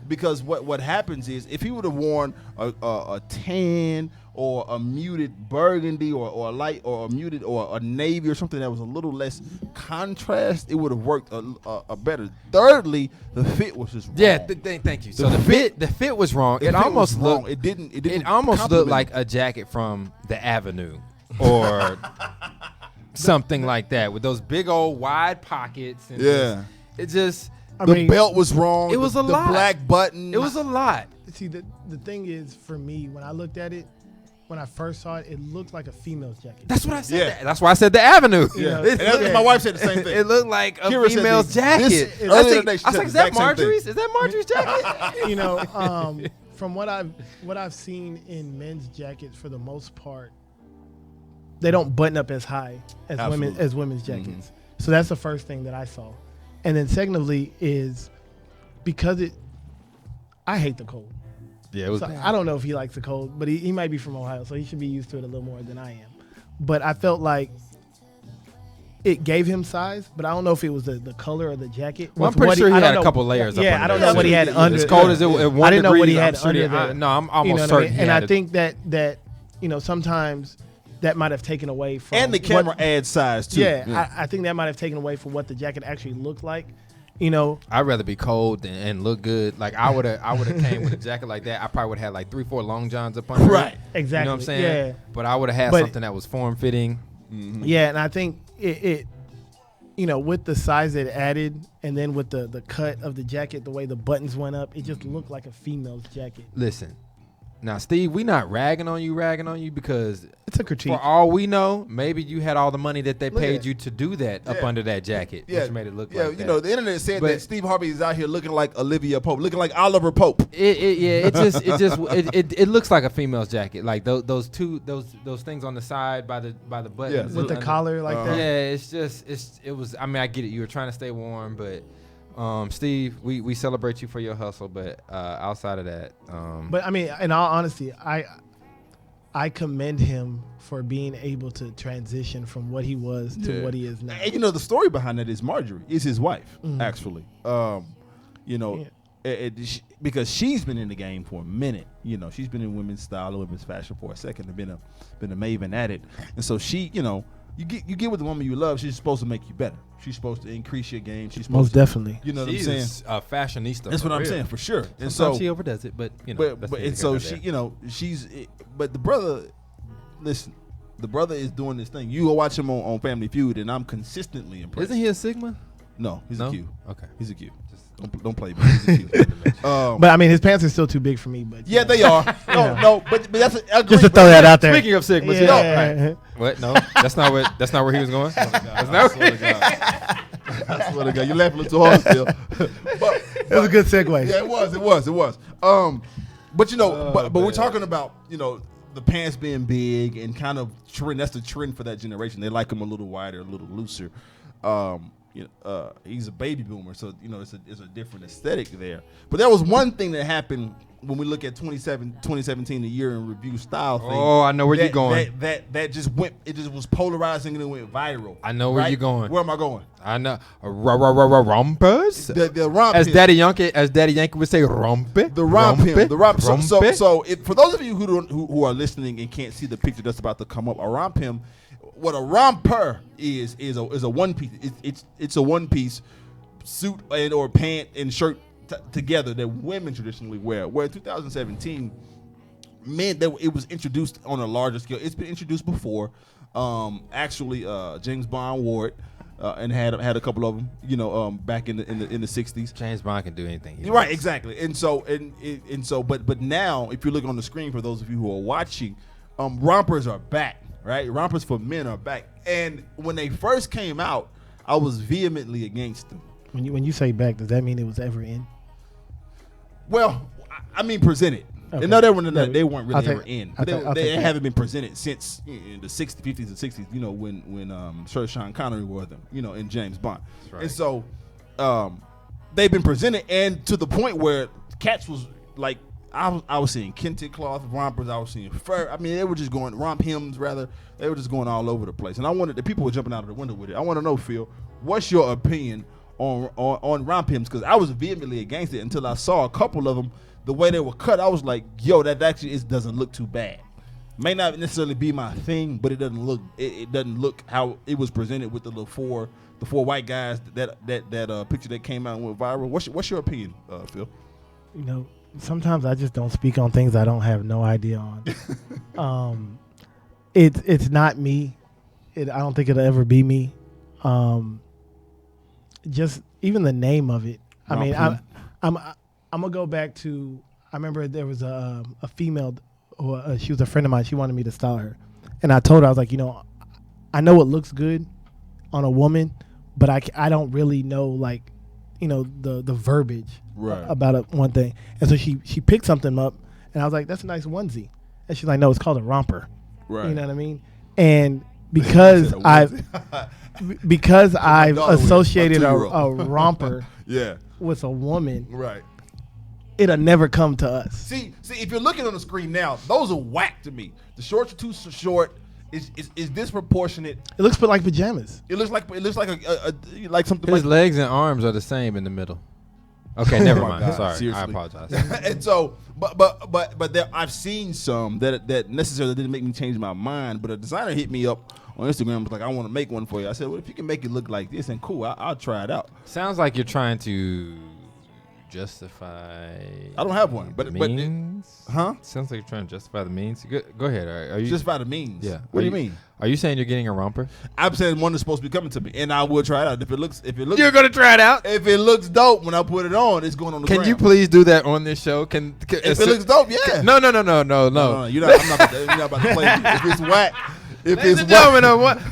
because what happens is if he would have worn a tan or a muted burgundy or a light or a muted or a navy or something that was a little less contrast, it would have worked a better. Thirdly, the fit was just wrong. Yeah, thank you. So the fit was wrong. It almost looked. It didn't. It almost looked like a jacket from the Avenue or something like that with those big old wide pockets. And it just. The belt was wrong. It was a lot. The black button. It was a lot. See, the thing is, for me, when I looked at it, when I first saw it, it looked like a female's jacket. That's what I said. Yeah. That's why I said the Avenue. Yeah. My wife said the same thing. It looked like a female's jacket. I was like, is that Marjorie's? Is that Marjorie's jacket? You know, from what I've seen in men's jackets, for the most part, they don't button up as high as women's jackets. So that's the first thing that I saw. And then secondly is because I hate the cold. Yeah, it was. So I don't know if he likes the cold, but he might be from Ohio, so he should be used to it a little more than I am. But I felt like it gave him size, but I don't know if it was the color of the jacket. Well, I'm pretty sure he had a couple layers up under. I don't know what he had under. As cold as it was, I didn't know what he had under there. No, I'm almost certain. And I think that sometimes that might have taken away from. And the camera adds size too. Yeah. I think that might have taken away from what the jacket actually looked like. You know, I'd rather be cold and look good. Like I would have came with a jacket like that. I probably would have had like 3-4 long johns up under. Right. Exactly. You know what I'm saying? Yeah. But I would have had something that was form fitting. Mm-hmm. Yeah, and I think it with the size that it added, and then with the cut of the jacket, the way the buttons went up, it just looked like a female's jacket. Listen, now Steve, we not ragging on you because it's a critique. For all we know, maybe you had all the money that they paid you to do that up under that jacket, which made it look like that. You know, the internet said that Steve Harvey is out here looking like Olivia Pope, looking like Oliver Pope. It looks like a female's jacket, like those things on the side by the buttons with the collar like that. Yeah, it was. I mean, I get it. You were trying to stay warm, but. Steve, we celebrate you for your hustle, but outside of that, but I mean, in all honesty, I commend him for being able to transition from what he was to what he is now. And you know, the story behind that is Marjorie is his wife, actually. Because she's been in the game for a minute. You know, she's been in women's style and women's fashion for a second, and been a maven at it. And so she, you know. You get with the woman you love. She's supposed to make you better. She's supposed to increase your game. She's supposed most definitely. You know what I'm saying? She's a fashionista. That's what I'm saying for sure. And sometimes she overdoes it, but you know. But and so she, you know, but the brother, listen, the brother is doing this thing. You go watch him on Family Feud, and I'm consistently impressed. Isn't he a Sigma? No, he's a Q. Okay. He's a Q. Don't play me. He's a Q. But I mean, his pants are still too big for me. But yeah, they are. No, but that's just to throw that out there. Speaking of Sigmas, yeah. What? No, that's not where he was going. That's not I swear to God, you laughing a little too hard still. But it was a good segue. Yeah, it was. But you know, but we're talking about, you know, the pants being big and kind of trend. That's the trend for that generation. They like them a little wider, a little looser. He's a baby boomer, so you know it's a different aesthetic there. But there was one thing that happened when we look at 2017, the year in review style thing. Oh, I know where you're going. That just went. It just was polarizing and it went viral. I know where you're going. Where am I going? I know. Rompers. The romp. As Daddy Yankee would say, rompe. The romp him. The romp. So Rompe. for those of you who are listening and can't see the picture that's about to come up, a romp him. What a romper is a one piece. It's a one piece suit and or pant and shirt together that women traditionally wear. Where in 2017, men that it was introduced on a larger scale. It's been introduced before. Actually, James Bond wore it and had a couple of them. You know, back in the 60s. James Bond can do anything. Right, exactly. And so but now if you look on the screen for those of you who are watching, rompers are back. Right, rompers for men are back, and when they first came out, I was vehemently against them. When you say back, does that mean it was ever in? Well, I mean presented. Okay. No, they weren't really ever in. But they haven't been presented since in the 50s and 60s. You know, when Sir Sean Connery wore them. You know, in James Bond. Right. And so they've been presented, and to the point where cats was like. I was seeing kente cloth rompers. I was seeing fur. I mean, they were just going romp hymns rather. They were just going all over the place. And I wanted the people were jumping out of the window with it. I want to know, Phil, what's your opinion on romp hymns? Because I was vehemently against it until I saw a couple of them. The way they were cut, I was like, yo, that actually doesn't look too bad. May not necessarily be my thing, but it doesn't look. It doesn't look how it was presented with the four white guys. That picture that came out and went viral. What's your opinion, Phil? You know. Sometimes I just don't speak on things I don't have no idea on. It's not me. I don't think it'll ever be me. Just even the name of it. I mean, I'm gonna go back to. I remember there was a female, who she was a friend of mine. She wanted me to style her, and I told her I was like, you know, I know it looks good on a woman, but I don't really know like. You know, the verbiage about one thing. And so she picked something up, and I was like, that's a nice onesie. And she's like, no, it's called a romper. Right. You know what I mean? And because I've associated a romper with a woman, right, it'll never come to us. See, if you're looking on the screen now, those are whack to me. The shorts are too short. Is disproportionate. It looks like pajamas. It looks like a like something. His legs and arms are the same in the middle. Okay, never mind. God, sorry, seriously. I apologize. And so, but there, I've seen some that necessarily didn't make me change my mind. But a designer hit me up on Instagram, was like, I want to make one for you. I said, well, if you can make it look like this, then cool, I'll try it out. Sounds like you're trying to justify. I don't have one, but means. Huh? Sounds like you're trying to justify the means. Go ahead. Are you justify the means? Yeah. What do you mean? Are you saying you're getting a romper? I'm saying one is supposed to be coming to me, and I will try it out. If it looks, you're gonna try it out. If it looks dope when I put it on, it's going on the ground. Can you please do that on this show? If it looks dope, yeah. No. You're not. You're not about to play. If it's whack. Ladies and gentlemen,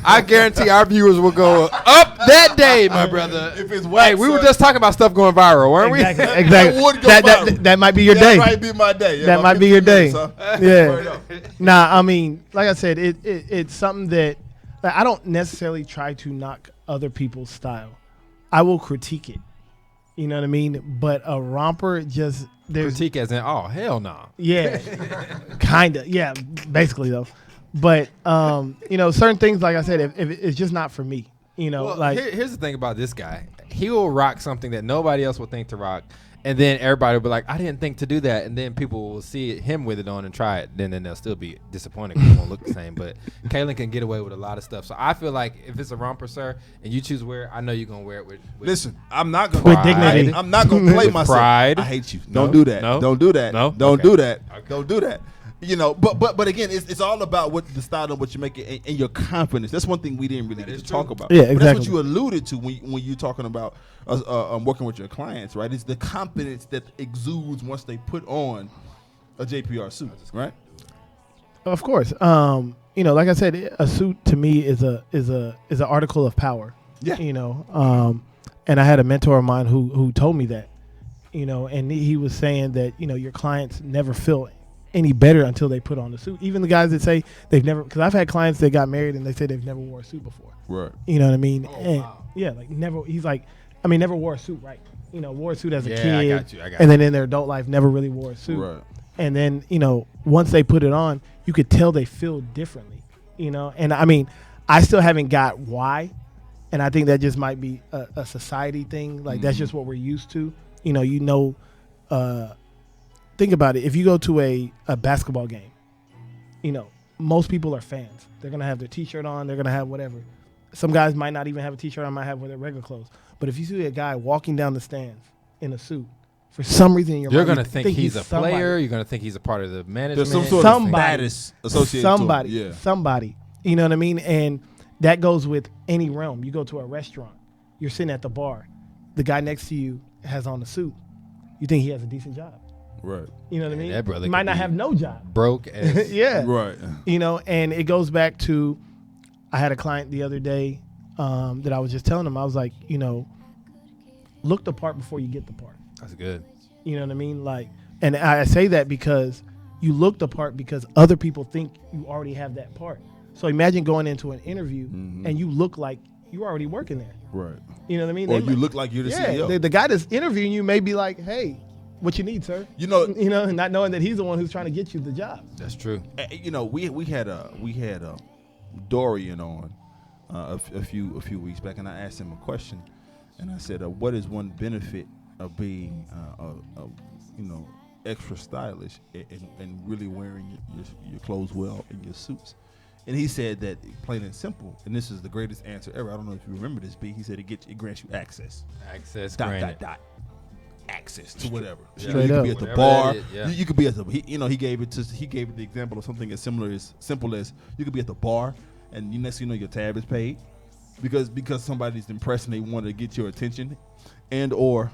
I guarantee our viewers will go up that day, my brother. If it's whack, hey, we were just talking about stuff going viral, weren't we? Exactly. That might be your day. That might be my day. That might be your day. Yeah. Nah, I mean, like I said, it's something that I don't necessarily try to knock other people's style. I will critique it. You know what I mean? But a romper just critique as in, oh hell no. Yeah, kinda. Yeah, basically though. But certain things, like I said, if it's just not for me. Here's the thing about this guy. He will rock something that nobody else would think to rock, and then everybody will be like, I didn't think to do that, and then people will see him with it on and try it. Then they'll still be disappointed because it won't look the same. But Kalen can get away with a lot of stuff. So I feel like if it's a romper, sir, and you choose to wear it, I know you're gonna wear it with Listen, I'm not gonna with dignity. I'm not gonna play myself. Pride. I hate you. Don't do that. No. Don't do that. No. Don't do that. Okay. Don't do that. You know, but again, it's all about what the style of what you make it and your confidence. That's one thing we didn't really get to talk about. Yeah, But that's exactly. what you alluded to when you're talking about working with your clients, right? It's the confidence that exudes once they put on a JPR suit, right? Of course. You know, like I said, a suit to me is an article of power. Yeah. You know, and I had a mentor of mine who told me that, you know, and he was saying that, you know, your clients never feel any better until they put on the suit. Even the guys that say they've never, because I've had clients that got married and they say they've never wore a suit before. Right. You know what I mean? And wow. yeah, like never. He's like, I mean, never wore a suit, right? You know, wore a suit as a Yeah, kid, I got you. and then in their adult life, never really wore a suit. Right. And then, you know, once they put it on, you could tell they feel differently, you know? And I mean, I still haven't got why. And I think that just might be a society thing. Like, that's just what we're used to. You know, think about it. If you go to a basketball game, you know, most people are fans. They're going to have their T-shirt on. They're going to have whatever. Some guys might not even have a T-shirt on, might have their regular clothes. But if you see a guy walking down the stands in a suit, for some reason in your You're mind, going to think he's a somebody. player. You're going to think he's a part of the management. There's some sort of status associated somebody, to it. Yeah. somebody. You know what I mean? And that goes with any realm. You go to a restaurant, you're sitting at the bar, the guy next to you has on a suit. You think he has a decent job. Right. You know what I mean? that brother He might could not be have no job. broke as Yeah. Right. You know, and it goes back to, I had a client the other day that I was just telling him, I was like, you know, look the part before you get the part. That's good. You know what I mean? Like, and I say that because you look the part because other people think you already have that part. So imagine going into an interview and you look like you already working there. Right. You know what I mean? Or They you might- look like you're the yeah, CEO. the guy that's interviewing you may be like, hey, what you need, sir? You know, Not knowing that he's the one who's trying to get you the job. That's true. you know, we had Dorian on a few weeks back, and I asked him a question, and I said, "What is one benefit of being, you know, extra stylish and really wearing your clothes well in your suits?" And he said that, plain and simple, and this is the greatest answer ever. I don't know if you remember this, B. He said it grants you access. Access Dot granted. dot dot. Access to whatever. Yeah. You know, you Straight could up. be at the Whatever bar. that is, yeah. You could be at the. He gave it the example of something as simple as you could be at the bar, and next thing you know your tab is paid, because somebody's impressed and they wanted to get your attention, and or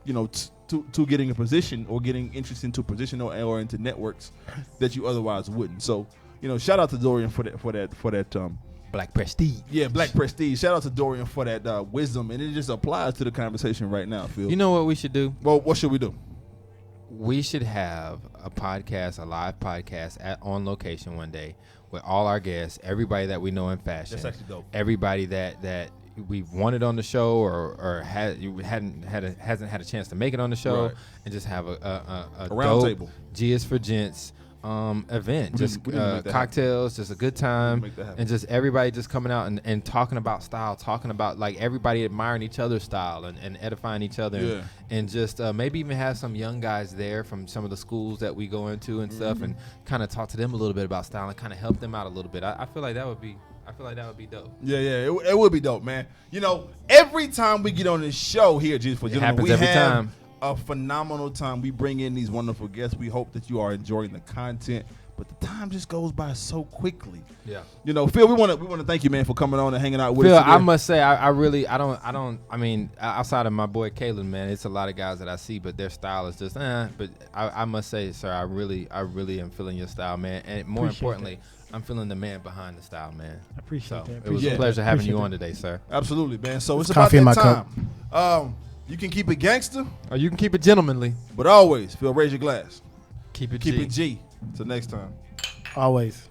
you know to getting a position or getting interest into a position or into networks that you otherwise wouldn't. So you know, shout out to Dorian for that. Black prestige. Yeah, Black Prestige. Shout out to Dorian for that wisdom, and it just applies to the conversation right now, Phil. You know what we should do? Well, what should we do? We should have a live podcast on location one day with all our guests, everybody that we know in fashion. That's actually dope. Everybody that we've wanted on the show or hasn't had a chance to make it on the show, Right. and just have a round dope table. G is for Gents event. We Just need to make that cocktails, just a good time, Make that happen. and just everybody just coming out and talking about style, talking about like everybody admiring each other's style and edifying each other, Yeah. and just maybe even have some young guys there from some of the schools that we go into and stuff, and kind of talk to them a little bit about style and kind of help them out a little bit. I feel like that would be dope. Yeah, it would be dope, man. You know, every time we get on this show here, Jesus for Gentlemen, happens we every have time. a phenomenal time. We bring in these wonderful guests. We hope that you are enjoying the content, but the time just goes by so quickly. Yeah. You know, Phil, we want to thank you, man, for coming on and hanging out with Phil, us today. I must say, I mean, outside of my boy Kalen, man, it's a lot of guys that I see, but their style is just, but I must say, sir, I really am feeling your style, man. And more Appreciate importantly, I'm feeling the man behind the style, man. I appreciate So that. it was Yeah. a pleasure having Appreciate you that. on today, sir. Absolutely, man. So it's It's about coffee in that my time. You can keep it gangster, Or you can keep it gentlemanly. but always, Phil, raise your glass. Keep it Keep G. it G. Till next time. Always.